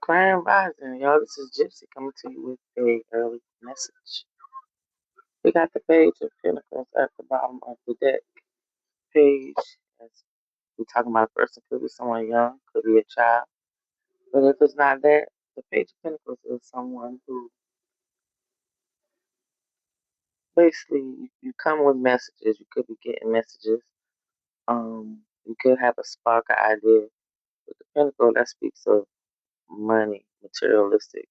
Grand Rising, y'all. This is Gypsy coming to you with a early message. We got the Page of Pentacles at the bottom of the deck page. As we talking about a person, could be someone young, could be a child. But if it's not that, the Page of Pentacles is someone who basically you come with messages. You could be getting messages. You could have a spark of idea. With the Pentacle, that speaks of money, materialistic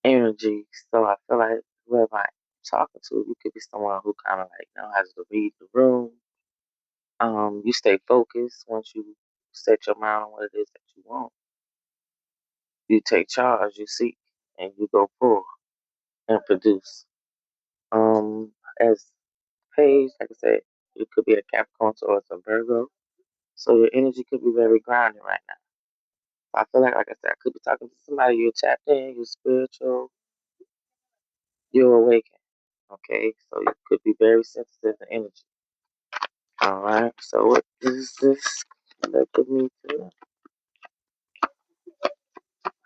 energy. So I feel like whoever I'm talking to, you could be someone who kind of like know how to read the room. You stay focused once you set your mind on what it is that you want. You take charge, you seek, and you go forward and produce. As Page, like I said, you could be a Capricorn or it's a Virgo. So your energy could be very grounded right now. I feel like I said, I could be talking to somebody you're tapped in, you're spiritual, you're awakened. Okay, so you could be very sensitive to energy. Alright, so what is this that could me to know?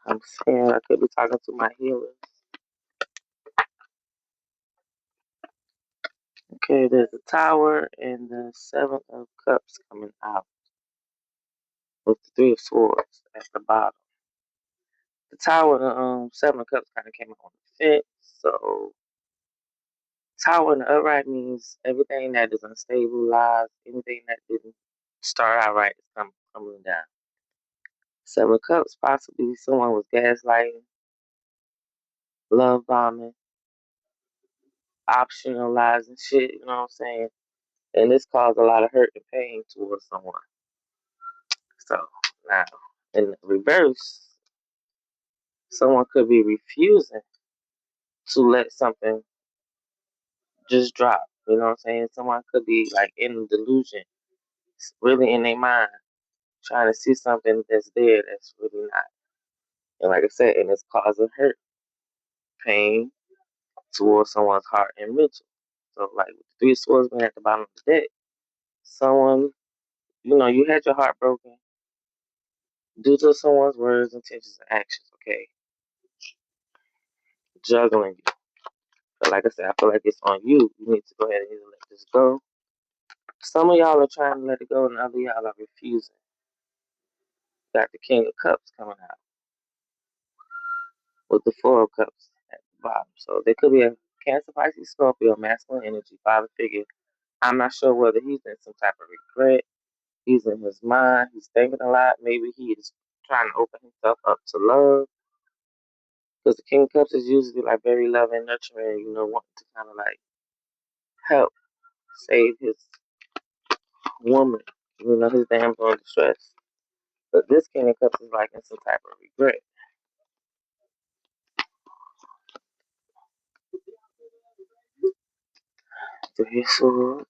I'm saying I could be talking to my healers. Okay, there's the Tower and the Seven of Cups coming out with the Three of Swords at the bottom. The Tower and the Seven of Cups kind of came out on the fence, so Tower in the upright means everything that is unstable, lies, anything that didn't start out right is coming down. Seven of Cups, possibly someone was gaslighting, love bombing, optionalizing shit, you know what I'm saying? And this caused a lot of hurt and pain towards someone. So now, in reverse, someone could be refusing to let something just drop. You know what I'm saying? Someone could be like in delusion, really in their mind, trying to see something that's there that's really not. And like I said, and it's causing hurt, pain towards someone's heart and mental. So like with the Three of Swords being at the bottom of the deck, someone, you had your heart broken due to someone's words, intentions, and actions, okay? Juggling you. But like I said, I feel like it's on you. You need to go ahead and either let this go. Some of y'all are trying to let it go, and other y'all are refusing. Got the King of Cups coming out with the Four of Cups at the bottom. So there could be a Cancer, Pisces, Scorpio, masculine energy, father figure. I'm not sure whether he's in some type of regret. He's in his mind. He's thinking a lot. Maybe he is trying to open himself up to love. Because the King of Cups is usually like very loving, nurturing, wanting to kind of like help save his woman, his damsel in distress. But this King of Cups is like in some type of regret. Three of Swords.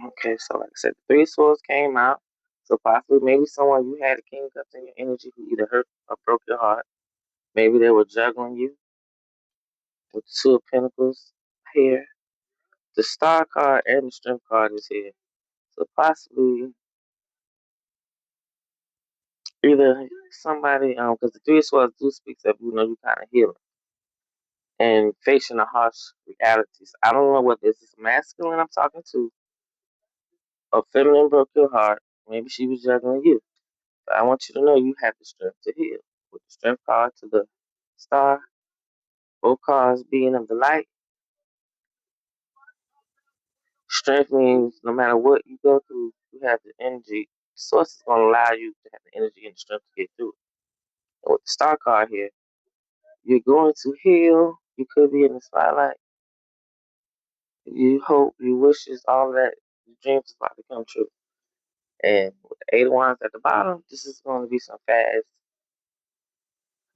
Okay, so like I said, the Three of Swords came out. So possibly maybe someone you had a King of Cups in your energy who either hurt or broke your heart. Maybe they were juggling you with the Two of Pentacles here. The Star card and the Strength card is here. So possibly either somebody, because the Three of Swords do speak of, you kind of healing and facing the harsh realities. I don't know what this is, masculine I'm talking to, or feminine broke your heart. Maybe she was juggling you. But I want you to know you have the strength to heal. With the Strength card to the Star, both cards being of the light. Strength means no matter what you go through, you have the energy. The source is going to allow you to have the energy and the strength to get through it. And with the Star card here, you're going to heal. You could be in the spotlight. You hope, you wishes, all that, your dreams is about to come true. And with the Eight of Wands at the bottom, this is going to be some fast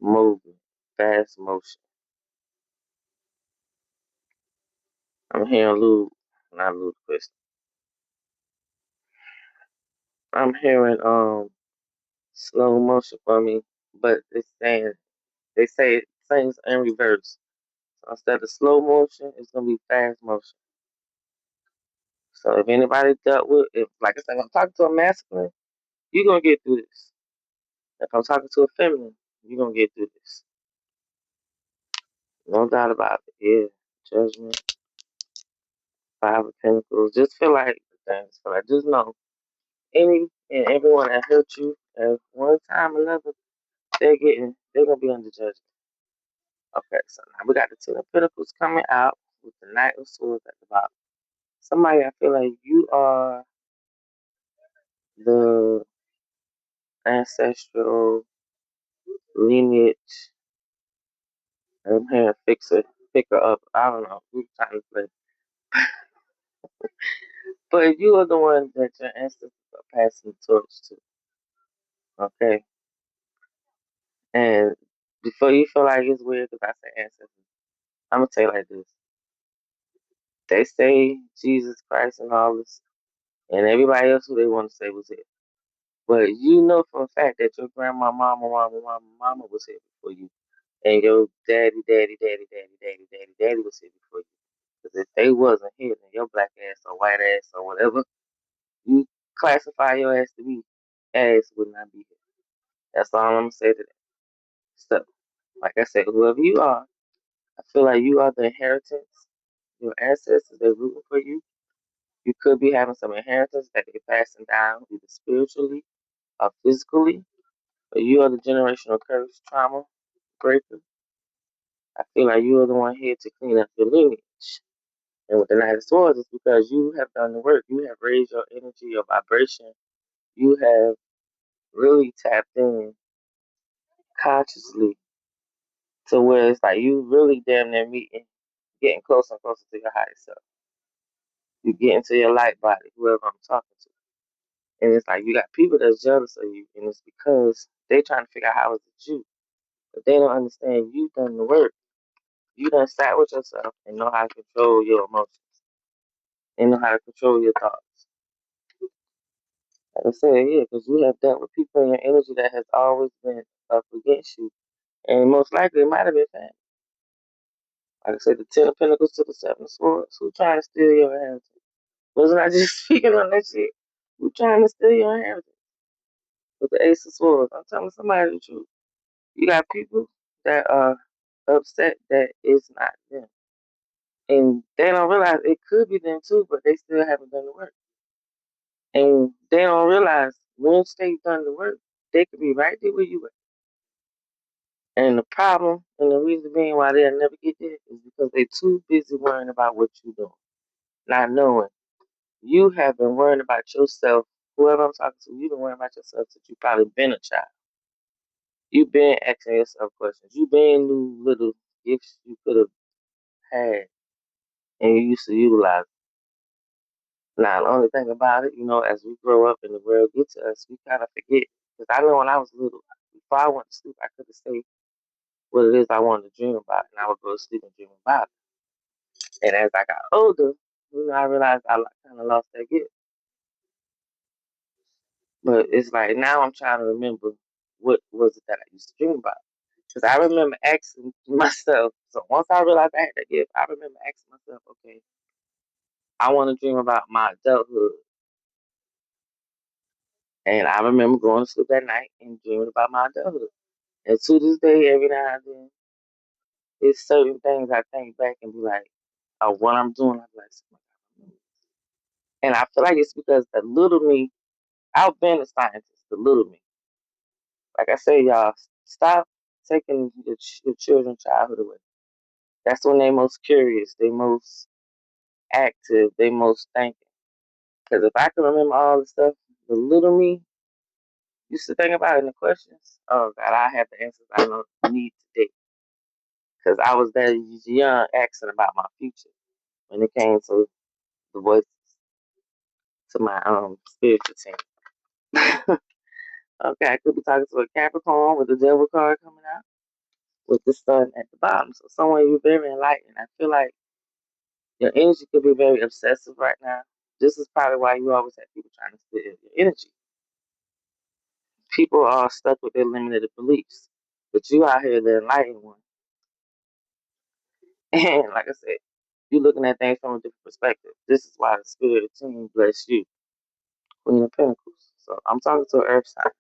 movement, fast motion. I'm hearing not Ludacris. I'm hearing slow motion for me, but they say things in reverse. So instead of slow motion, it's gonna be fast motion. So if anybody dealt with, if like I said, I'm talking to a masculine, you're gonna get through this. If I'm talking to a feminine, you're gonna get through this. No doubt about it. Yeah. Judgment, Five of Pentacles. Just feel like things. Feel like just know any and everyone that hurt you at one time or another, they're gonna be under judgment. Okay, so now we got the Ten of Pentacles coming out with the Knight of Swords at the bottom. Somebody I feel like you are the ancestral lineage. I'm here pick her up. I don't know who's trying to play. But you are the one that your ancestors are passing the torch to. Okay? And before you feel like it's weird because I say ancestors, I'm gonna tell you like this. They say Jesus Christ and all this, and everybody else who they want to say was it. But you know for a fact that your grandma, mama was here before you. And your daddy was here before you. Because if they wasn't here, then your black ass or white ass or whatever you classify your ass to be, ass would not be here. That's all I'm gonna say to that. So, like I said, whoever you are, I feel like you are the inheritance. Your ancestors, they're rooting for you. You could be having some inheritance that they're passing down, either spiritually or physically. But you are the generational curse trauma breaker. I feel like you are the one here to clean up your lineage. And with the Knight of Swords, it's because you have done the work. You have raised your energy, your vibration. You have really tapped in consciously to where it's like you really damn near meeting, getting closer and closer to your higher self. You get into your light body, whoever I'm talking to. And it's like you got people that's jealous of you, and it's because they trying to figure out how is it you. But they don't understand you done the work. You done sat with yourself and know how to control your emotions and know how to control your thoughts. Like I said, yeah, because you have dealt with people in your energy that has always been up against you. And most likely it might have been family. Like I said, the Ten of Pentacles to the Seven of Swords. Who trying to steal your inheritance? Wasn't I just speaking on that shit? Who trying to steal your inheritance? With the Ace of Swords. I'm telling somebody the truth. You got people that are upset that it's not them. And they don't realize it could be them too, but they still haven't done the work. And they don't realize once they've done the work, they could be right there where you at. And the problem and the reason being why they'll never get there is because they're too busy worrying about what you're doing. Not knowing you have been worrying about yourself. Whoever I'm talking to, you've been worrying about yourself since you probably been a child. You've been asking yourself questions. You've been knew little gifts you could have had and you used to utilize. Now, the only thing about it, as we grow up and the world gets to us, we kind of forget. Because I know when I was little, before I went to sleep, I could have said what it is I wanted to dream about, and I would go to sleep and dream about it. And as I got older, I realized I kind of lost that gift. But it's like now I'm trying to remember what was it that I used to dream about. Because I remember asking myself, so once I realized I had that gift, I remember asking myself, okay, I want to dream about my adulthood. And I remember going to sleep that night and dreaming about my adulthood. And to this day, every now and then, it's certain things I think back and be like, what I'm doing, I'm like, "Oh my God." And I feel like it's because the little me, I've been a scientist, the little me. Like I say, y'all, stop taking your children's childhood away. That's when they most curious, they most active, they most thinking. Because if I can remember all the stuff, the little me used to think about in the questions, oh God, I have the answers I don't need today. Because I was that young asking about my future when it came to the voices to my spiritual team. Okay, I could be talking to a Capricorn with the Devil card coming out with the Sun at the bottom. So someone you're very enlightened. I feel like your energy could be very obsessive right now. This is probably why you always have people trying to steal your energy. People are stuck with their limited beliefs, but you out here the enlightened one. And like I said, you're looking at things from a different perspective. This is why the spirit team bless you, Queen of Pentacles. So I'm talking to an Earth sign.